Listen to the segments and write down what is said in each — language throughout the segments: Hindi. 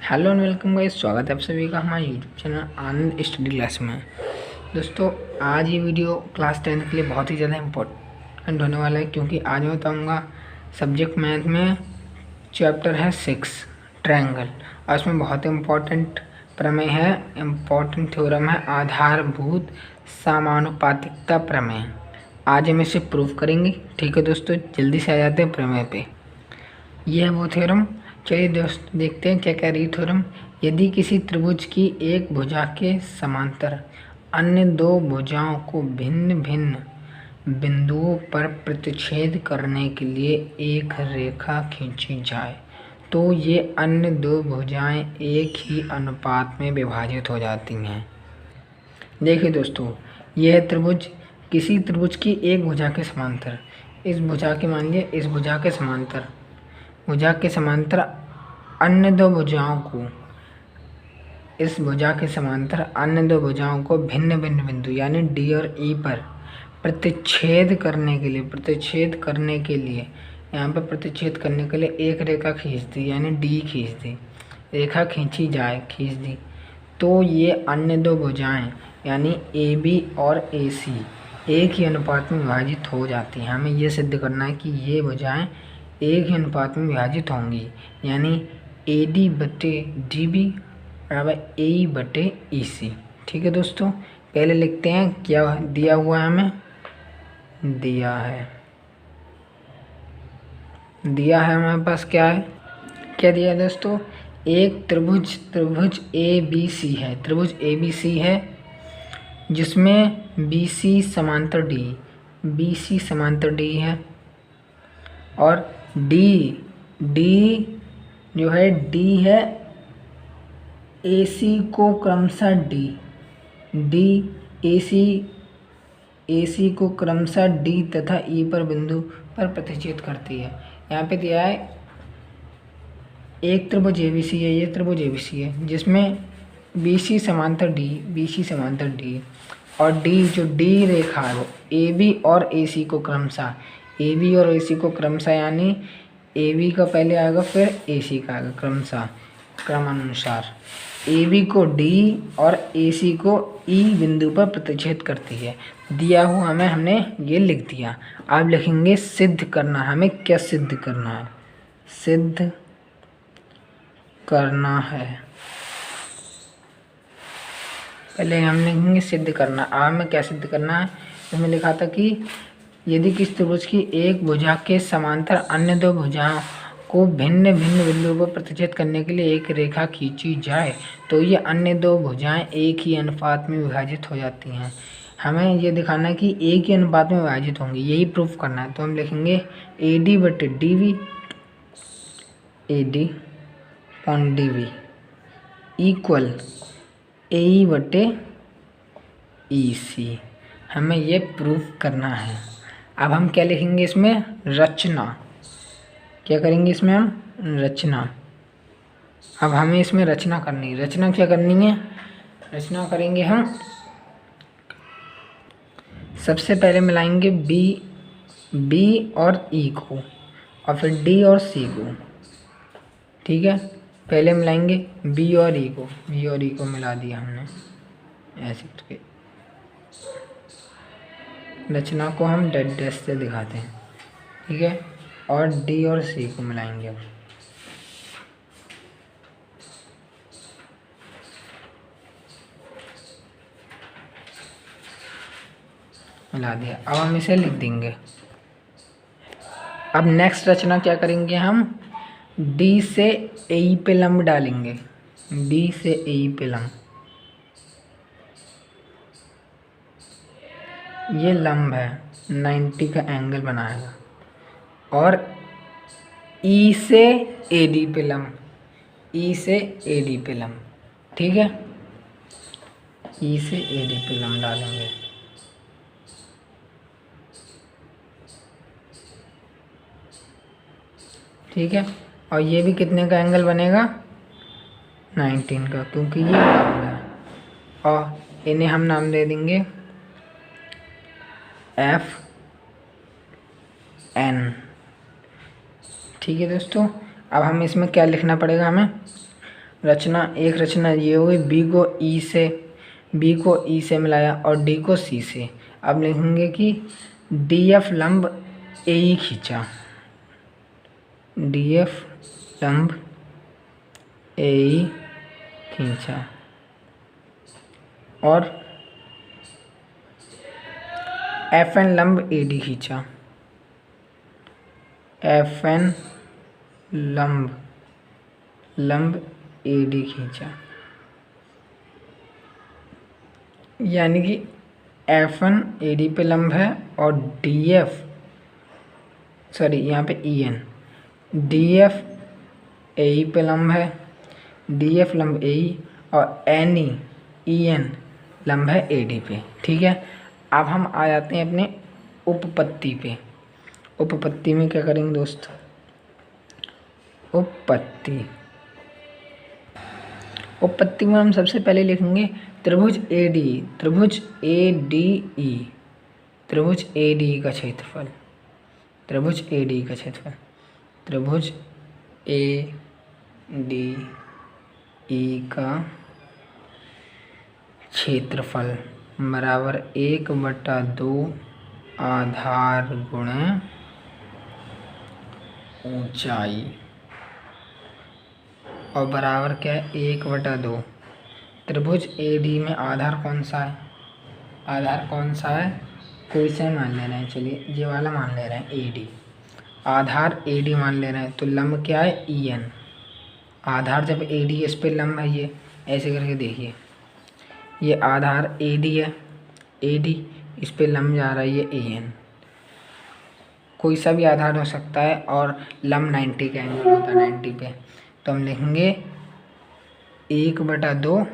हेलो एंड वेलकम गाइस, स्वागत है आप सभी का हमारे यूट्यूब चैनल आनंद स्टडी क्लास में। दोस्तों, आज ये वीडियो क्लास 10 के लिए बहुत ही ज़्यादा इम्पोर्टेंट होने वाला है, क्योंकि आज मैं बताऊँगा सब्जेक्ट मैथ में चैप्टर है 6 ट्रायंगल, और इसमें बहुत इम्पोर्टेंट प्रमेय है, इम्पोर्टेंट थ्योरम है आधारभूत समानुपातिकता प्रमेय। आज हम इसे प्रूव करेंगे। ठीक है दोस्तों, जल्दी से आ जाते हैं प्रमेय पे। यह है वो थ्योरम। चलिए दोस्त देखते हैं क्या कह रही थ्योरम। यदि किसी त्रिभुज की एक भुजा के समांतर अन्य दो भुजाओं को भिन्न भिन्न बिंदुओं पर प्रतिच्छेद करने के लिए एक रेखा खींची जाए तो ये अन्य दो भुजाएं एक ही अनुपात में विभाजित हो जाती हैं। देखिए दोस्तों, यह त्रिभुज किसी त्रिभुज की एक भुजा के समांतर, इस भुजा के मान लीजिए इस भुजा के समांतर अन्य दो भुजाओं को, इस भुजा के समांतर अन्य दो भुजाओं को भिन्न भिन्न बिंदु यानी डी और ई पर प्रतिच्छेद करने के लिए यहाँ पर प्रतिच्छेद करने के लिए एक रेखा खींच दी, यानी डी खींच दी, रेखा खींची जाए, खींच दी, तो ये अन्य दो भुजाएं यानी ए बी और ए सी एक ही अनुपात में विभाजित हो जाती हैं। हमें ये सिद्ध करना है कि ये भुजाएं एक ही अनुपात में विभाजित होंगी, यानी ए डी बटे डी बी बराबर ए ई बटे ई सी। ठीक है दोस्तों, पहले लिखते हैं क्या दिया हुआ है हमें। दिया है हमारे पास क्या है, क्या दिया है दोस्तों। एक त्रिभुज ए बी सी है, त्रिभुज ए बी सी है जिसमें बी सी समांतर डी है, और डी जो है डी है ए सी को क्रमशः ए सी को क्रमशः डी तथा ई पर बिंदु पर प्रतिच्छेद करती है। यहाँ पे दिया है एक त्रिभुज ए बी सी है, ये त्रिभुज ए बी सी है जिसमें बी सी समांतर डी और डी जो डी रेखा है वो ए बी और ए सी को क्रमशः यानी ए बी का पहले आएगा फिर ए सी का आएगा, क्रमशः क्रमानुसार ए बी को डी और ए सी को ई बिंदु पर प्रतिच्छेद करती है। दिया हुआ हमें, हमने ये लिख दिया। अब लिखेंगे सिद्ध करना। हमें क्या सिद्ध करना है, पहले हम लिखेंगे सिद्ध करना। अब हमें क्या सिद्ध करना है, इसमें लिखा था कि यदि किसी त्रिभुज की एक भुजा के समांतर अन्य दो भुजाओं को भिन्न भिन्न बिंदुओं पर प्रतिच्छेद करने के लिए एक रेखा खींची जाए तो ये अन्य दो भुजाएं एक ही अनुपात में विभाजित हो जाती हैं। हमें ये दिखाना है कि एक ही अनुपात में विभाजित होंगी, यही प्रूफ करना है। तो हम लिखेंगे ए डी बटे D V, A D upon D V equal A E बटे ई सी। हमें ये प्रूफ करना है। अब हम क्या लिखेंगे इसमें, रचना। क्या करेंगे इसमें हम, रचना। अब हमें इसमें रचना करनी है। रचना क्या करनी है, रचना करेंगे हम, सबसे पहले मिलाएंगे बी और ई को और फिर डी और सी को। ठीक है, पहले मिलाएंगे बी और ई को मिला दिया हमने ऐसे करके। रचना को हम डेड डैश से दिखाते हैं। ठीक है, और डी और सी को मिलाएंगे। अब मिला दिया। अब हम इसे लिख देंगे। अब नेक्स्ट रचना क्या करेंगे, हम डी से ए ई पे लंब डालेंगे, डी से ए ई पे लंब, ये लंब है 90 का एंगल बनाएगा, और ई से ए डी पे लंब, ठीक है, ई से ए डी पे लंब डालेंगे। ठीक है, और ये भी कितने का एंगल बनेगा, 19 का, क्योंकि ये लंब है। और इन्हें हम नाम दे देंगे एफ एन। ठीक है दोस्तों, अब हमें इसमें क्या लिखना पड़ेगा, हमें एक रचना ये हुई, बी को ई से मिलाया और डी को सी से। अब लिखेंगे कि डी एफ लंब ए ई खींचा, डी एफ लंब ए ई खींचा और एफ एन लंब ए डी खींचा, एफ एन लंब ए डी खींचा। यानी कि एफ एन ए डी पे लंब है और यहाँ पे E N D F A E पे लंब है, डी एफ लंब ए ई और एन ई एन लंब है ए डी पे। ठीक है, अब हम आ जाते हैं अपने उपपत्ति पे। उपपत्ति में क्या करेंगे दोस्तों, उपपत्ति में हम सबसे पहले लिखेंगे त्रिभुज ए डी का क्षेत्रफल, त्रिभुज ए डी का क्षेत्रफल बराबर 1/2 आधार गुणे ऊंचाई और बराबर क्या है 1/2। त्रिभुज ए डी में आधार कौन सा है, कोई सा मान ले रहे हैं, चलिए ये वाला मान ले रहे हैं A D, Aadhaar A D मान ले रहे हैं। तो लंब क्या है ई एन, आधार जब ए डी इस पे लंब है, ये ऐसे करके देखिए, ये आधार ए डी है, ए डी इस पे लंब जा रहा है ये ए एन, कोई सा भी आधार हो सकता है और लंब 90 का एंगल होता है 90 पे। तो हम लिखेंगे 1/2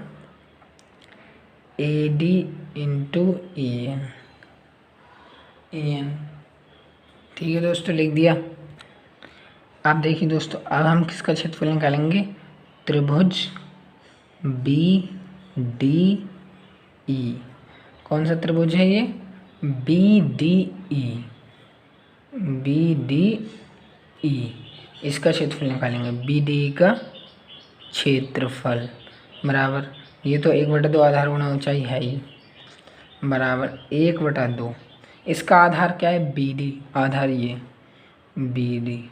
A D into A N. ठीक है दोस्तों, लिख दिया। आप देखिए दोस्तों, अब हम किसका क्षेत्रफल निकालेंगे, त्रिभुज बी डी ई। कौन सा त्रिभुज है ये, बी डी ई, इसका क्षेत्रफल निकालेंगे, बी डी ई का क्षेत्रफल बराबर, ये तो 1/2 आधार गुणा ऊंचाई है ही, बराबर 1/2। इसका आधार क्या है बी डी, आधार ये बी डी।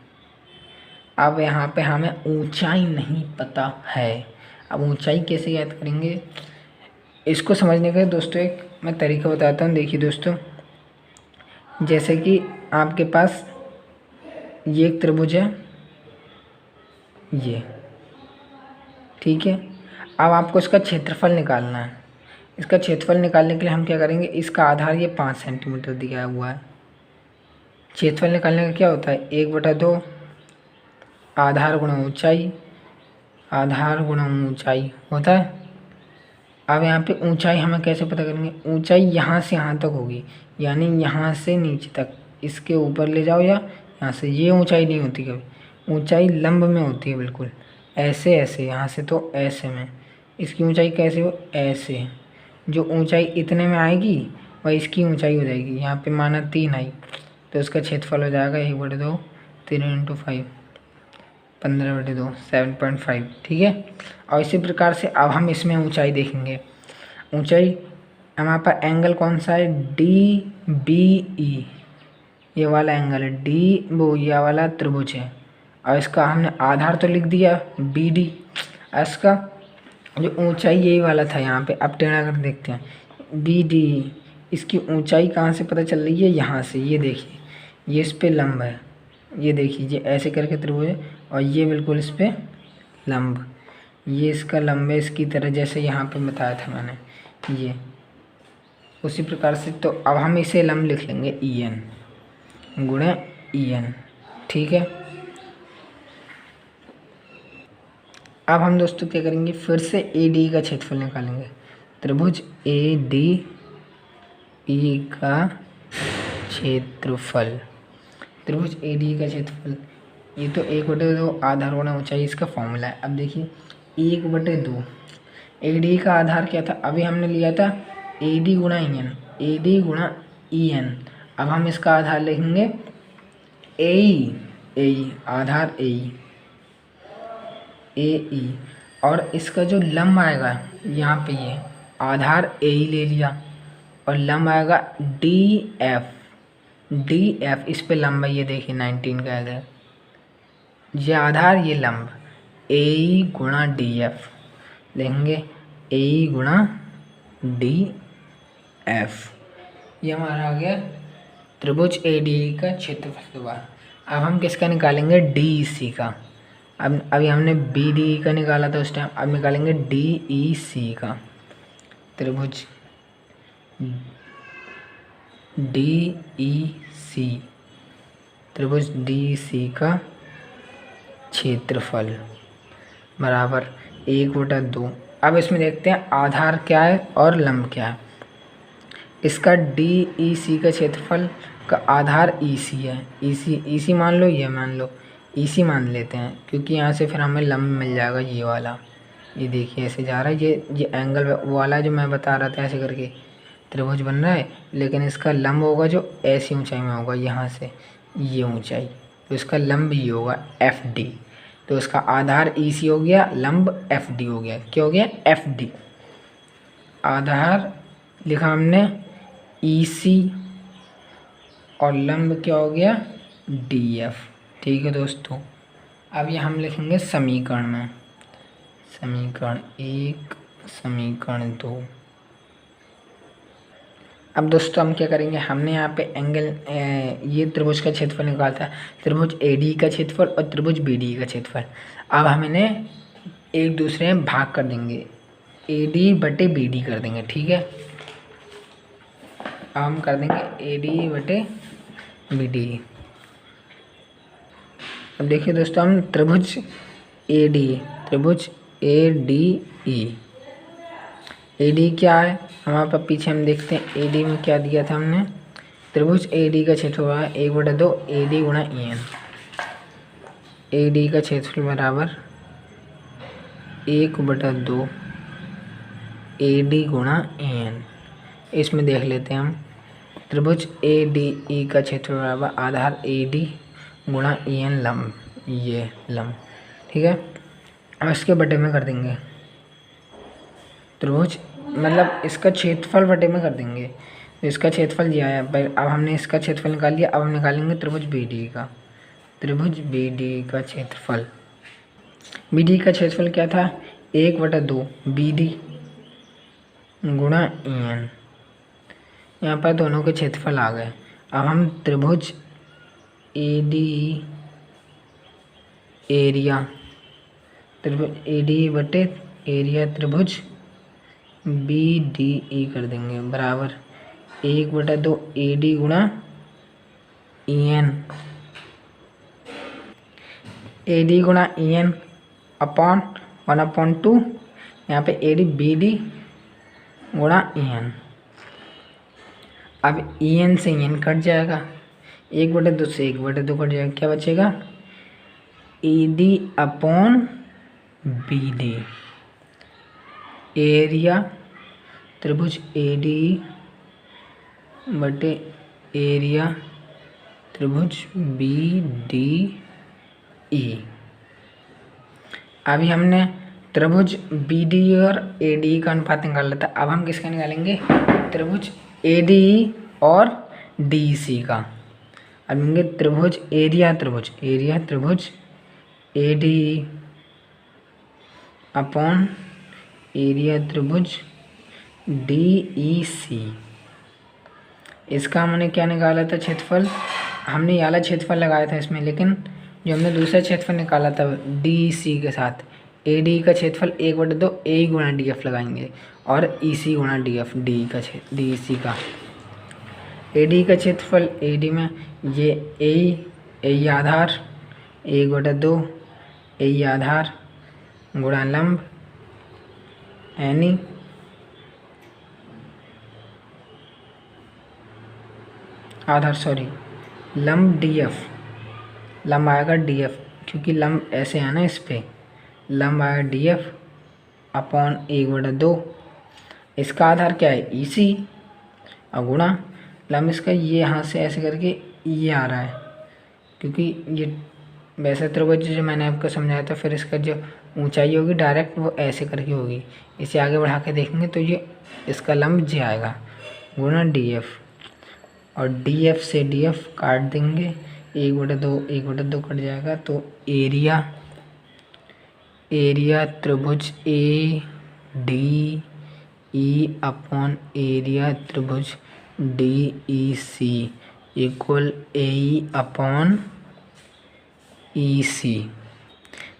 अब यहाँ पे हमें ऊंचाई नहीं पता है, अब ऊंचाई कैसे याद करेंगे, इसको समझने का दोस्तों एक मैं तरीका बताता हूँ। देखिए दोस्तों, जैसे कि आपके पास ये एक त्रिभुज है ये, ठीक है। अब आपको इसका क्षेत्रफल निकालना है। इसका क्षेत्रफल निकालने के लिए हम क्या करेंगे, इसका आधार ये 5 सेंटीमीटर दिया हुआ है। क्षेत्रफल निकालने का क्या होता है 1/2 आधार गुणा ऊंचाई होता है। अब यहाँ पे ऊंचाई हमें कैसे पता करेंगे, ऊंचाई यहाँ से यहाँ तक होगी, यानी यहाँ से नीचे तक, इसके ऊपर ले जाओ या यहाँ से, ये ऊंचाई नहीं होती कभी, ऊंचाई लंब में होती है बिल्कुल ऐसे यहाँ से तो ऐसे में। इसकी ऊंचाई कैसे हो, ऐसे, जो ऊंचाई इतने में आएगी वह इसकी ऊंचाई हो जाएगी। यहाँ पे माना 3 आई तो इसका क्षेत्रफल हो जाएगा 1/2, 3 × 5 15/2 7.5। ठीक है, और इसी प्रकार से अब हम इसमें ऊंचाई देखेंगे। ऊंचाई हमारे पास एंगल कौन सा है, डी बी ई, ये वाला एंगल है, ये वाला त्रिभुज है। और इसका हमने आधार तो लिख दिया बी डी, इसका जो ऊंचाई यही वाला था यहाँ पे। अब टेढ़ा कर देखते हैं, बी डी, इसकी ऊंचाई कहाँ से पता चल रही है, यहाँ से। ये देखिए, ये इस पे लंब है, ये देखिए, ये ऐसे करके त्रिभुज है और ये बिल्कुल इस पे लंब, ये इसका लंब है इसकी तरह, जैसे यहाँ पे बताया था मैंने ये, उसी प्रकार से। तो अब हम इसे लंब लिख लेंगे ई एन गुणे ई एन। ठीक है, अब हम दोस्तों क्या करेंगे, फिर से ए डी का क्षेत्रफल निकालेंगे। त्रिभुज ए डी ई का क्षेत्रफल, त्रिभुज ए डी का क्षेत्रफल, ये तो 1/2 आधार गुणा ऊंचाई इसका फॉर्मूला है। अब देखिए 1/2, ए डी का आधार क्या था, अभी हमने लिया था ए डी गुणा ई एन। अब हम इसका आधार लिखेंगे ए ई, आधार ए ई, और इसका जो लंब आएगा यहाँ पे, ये आधार ए ही ले लिया और लंब आएगा डी एफ, इस पे लंब है ये देखिए 19 का है, ये आधार ये लंब, ए गुणा डी एफ लेंगे, ए गुणा डी एफ, ये हमारा आ गया त्रिभुज ए डी का क्षेत्रफल के बाद। अब हम किसका निकालेंगे, डी सी का। अब अभी हमने बी डी का निकाला था उस टाइम, अब निकालेंगे डी ई सी का। त्रिभुज डी ई सी, त्रिभुज डी सी का क्षेत्रफल बराबर 1/2। अब इसमें देखते हैं आधार क्या है और लंब क्या है। इसका डी ई सी का क्षेत्रफल का आधार ई सी है, ई सी मान लो, ये मान लो, ई सी मान लेते हैं क्योंकि यहाँ से फिर हमें लंब मिल जाएगा ये वाला। ये देखिए ऐसे जा रहा है, ये एंगल वाला जो मैं बता रहा था ऐसे करके त्रिभुज बन रहा है, लेकिन इसका लंब होगा जो ऐसी ऊंचाई में होगा, यहाँ से ये ऊंचाई, तो इसका लंब ये होगा एफ डी। तो इसका आधार ई सी हो गया, लंब एफ डी हो गया। क्या हो गया, एफ डी। आधार लिखा हमने ई सी और लंब क्या हो गया, डी एफ। ठीक है दोस्तों, अब ये हम लिखेंगे समीकरण में, समीकरण 1, समीकरण 2। अब दोस्तों हम क्या करेंगे, हमने यहाँ पे एंगल ये त्रिभुज का क्षेत्रफल निकाला था, त्रिभुज ए डी का क्षेत्रफल और त्रिभुज बी डी का क्षेत्रफल। अब हम इन्हें एक दूसरे में भाग कर देंगे, ए डी बटे बी डी कर देंगे। ठीक है, अब हम कर देंगे ए डी बटे बी डी। अब देखिए दोस्तों, हम त्रिभुज A D E, A D क्या है हमारे पास, पीछे हम देखते हैं ए डी में क्या दिया था हमने। त्रिभुज ए डी का क्षेत्रफल है 1/2 ए डी गुणा ई एन। ए डी का क्षेत्रफल बराबर 1/2 ए डी गुणा ई एन। इसमें देख लेते हैं हम, त्रिभुज ए डी ई का क्षेत्रफल बराबर आधार ए डी गुणा ई एन लंब, ये लंब। ठीक है, अब इसके बटे में कर देंगे त्रिभुज, मतलब इसका क्षेत्रफल बटे में कर देंगे। तो इसका क्षेत्रफल दिया है, अब हमने इसका क्षेत्रफल निकाल लिया। अब हम निकालेंगे त्रिभुज बी डी का, त्रिभुज बी डी का क्षेत्रफल। बी डी का क्षेत्रफल क्या था, 1/2 बी डी गुणा ई एन। यहाँ पर दोनों के क्षेत्रफल आ गए। अब हम त्रिभुज ए डी एरिया, त्रिभुज ए डी बटे एरिया त्रिभुज बी डी ई कर देंगे बराबर 1/2 ए डी गुणा ई एन, ए डी गुणा ई एन अपॉन 1/2, यहाँ पे ए डी बी डी गुणा ई एन। अब ई एन से ई एन कट जाएगा, 1/2 से 1/2 कट जाएगा, क्या बचेगा, A D upon B D. Area त्रिभुज ए डी बटे एरिया त्रिभुज बी डी ई। अभी हमने त्रिभुज बी डी और ए डी का अनुपात निकाल लेता। अब हम किसका निकालेंगे, त्रिभुज ए डी और डी सी का। अब लेंगे त्रिभुज एरिया त्रिभुज ए डी अपॉन एरिया त्रिभुज डी ई सी। इसका हमने क्या निकाला था, क्षेत्रफल। हमने ये वाला क्षेत्रफल लगाया था इसमें, लेकिन जो हमने दूसरा क्षेत्रफल निकाला था डी सी के साथ, ए डी का क्षेत्रफल 1/2 ए गुणा डी एफ लगाएंगे और ई सी गुणा डी एफ, डी सी का। ए डी का क्षेत्रफल, ए डी में ये ए आधार 1/2 ए आधार गुणा लंब यानी आधार, सॉरी लंब डी एफ, लंब आएगा डी एफ क्योंकि लंब ऐसे है ना, इस पे लंब आएगा डी एफ अपॉन 1/2। इसका आधार क्या है, ई सी, और गुणा लंब इसका ये यहाँ से ऐसे करके ये आ रहा है क्योंकि ये वैसे त्रिभुज जो मैंने आपको समझाया था, फिर इसका जो ऊंचाई होगी डायरेक्ट वो ऐसे करके होगी। इसे आगे बढ़ा के देखेंगे तो ये इसका लंब जे आएगा गुणा DF, और DF से DF काट देंगे, 1/2 कट जाएगा। तो एरिया त्रिभुज ADE अपॉन एरिया त्रिभुज DEC equal AE upon EC।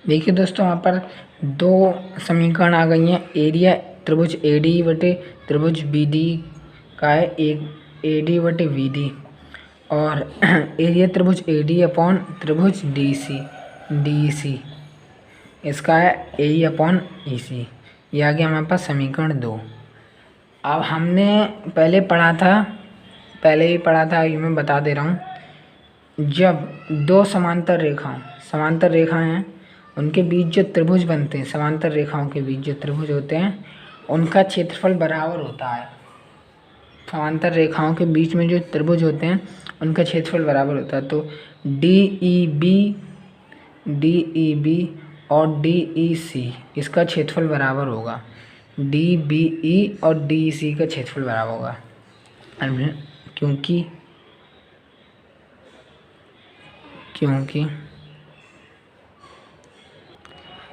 देखिए दोस्तों, यहाँ पर दो समीकरण आ गई हैं। एरिया त्रिभुज ADE बटे त्रिभुज BD का है एक AD बटे BD, और एरिया त्रिभुज AD अपॉन त्रिभुज DEC इसका है AE अपॉन EC। ये आ गया हमारे पास समीकरण 2। अब हमने पहले ही पढ़ा था, ये मैं बता दे रहा हूँ। जब दो समांतर रेखाएं हैं, उनके बीच जो त्रिभुज बनते हैं, समांतर रेखाओं के बीच जो त्रिभुज होते हैं उनका क्षेत्रफल बराबर होता है। समांतर रेखाओं के बीच में जो त्रिभुज होते हैं उनका क्षेत्रफल बराबर होता है। तो DEB और DEC इसका क्षेत्रफल बराबर होगा, DBE और DEC का क्षेत्रफल बराबर होगा।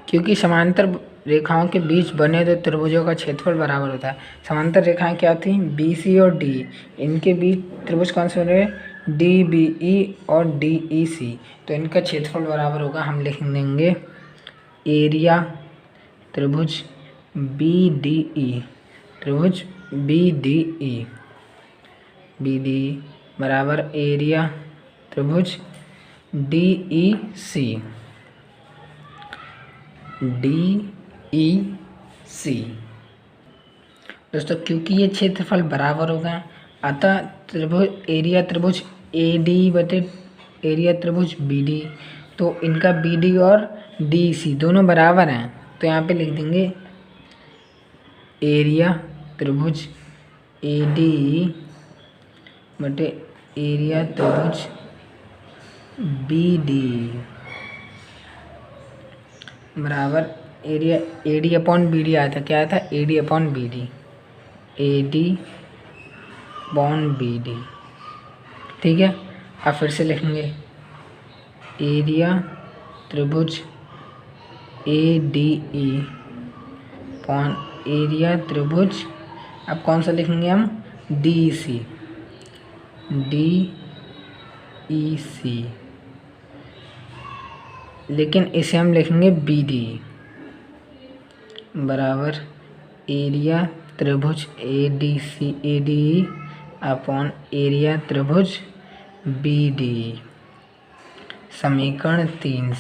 क्योंकि समांतर रेखाओं के बीच बने दो त्रिभुजों का क्षेत्रफल बराबर होता है। समांतर रेखाएं क्या थी? BC और DE, इनके बीच त्रिभुज कौन से बने? DBE और DEC, तो इनका क्षेत्रफल बराबर होगा। हम लिख देंगे एरिया त्रिभुज BDE बराबर एरिया त्रिभुज DEC। दोस्तों, क्योंकि ये क्षेत्रफल बराबर हो गए, अतः एरिया त्रिभुज AD बटे एरिया त्रिभुज BD, तो इनका BD और DEC दोनों बराबर हैं। तो यहाँ पे लिख देंगे एरिया त्रिभुज ADE बटे एरिया त्रिभुज BD बराबर एरिया AD अपॉन BD आया था। क्या आया था? AD upon BD। ठीक है, अब फिर से लिखेंगे एरिया त्रिभुज ADE अपॉन एरिया त्रिभुज, अब कौन सा लिखेंगे हम? DEC लेकिन इसे हम लिखेंगे BD बराबर एरिया त्रिभुज ADE अपॉन एरिया त्रिभुज BD, समीकरण 3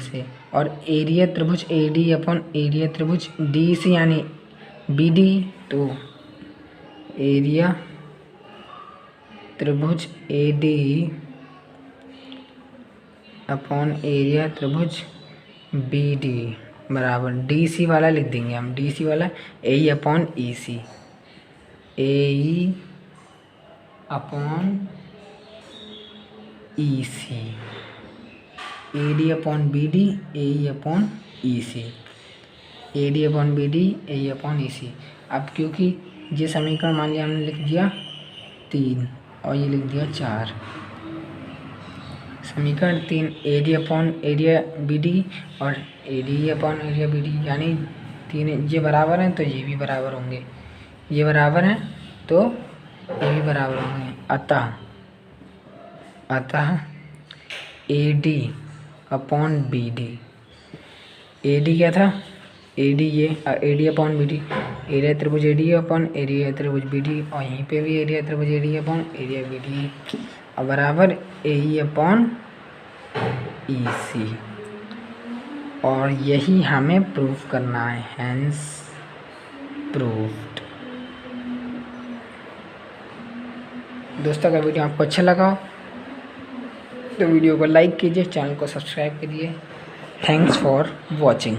से। और एरिया त्रिभुज AD अपॉन एरिया त्रिभुज DEC यानी BD, तो एरिया त्रिभुज ADE अपॉन एरिया त्रिभुज BD बराबर DC वाला लिख देंगे हम, DC वाला AE upon EC, AE upon EC, AD upon BD, AE upon EC, AD upon BD, AE upon EC। अब क्योंकि ये समीकरण मान लिया हमने लिख दिया 3 और ये लिख दिया 4, समीकरण 3 AD अपॉन एरिया BD और AD अपॉन एरिया BD यानी 3 ये बराबर हैं तो ये भी बराबर होंगे, ये बराबर हैं तो ये भी बराबर होंगे। अतः AD अपॉन BD, AD क्या था? AD ये AD अपॉन BD, एरिया त्रिभुज AD अपॉन एरिया त्रिभुज BD, और यहीं पे भी एरिया त्रिभुज AD अपॉन एरिया BD और बराबर AE अपॉन EC, और यही हमें प्रूफ करना है, हेंस प्रूफ्ड। दोस्तों, अगर वीडियो आपको अच्छा लगा तो वीडियो को लाइक कीजिए, चैनल को सब्सक्राइब कीजिए। Thanks for watching.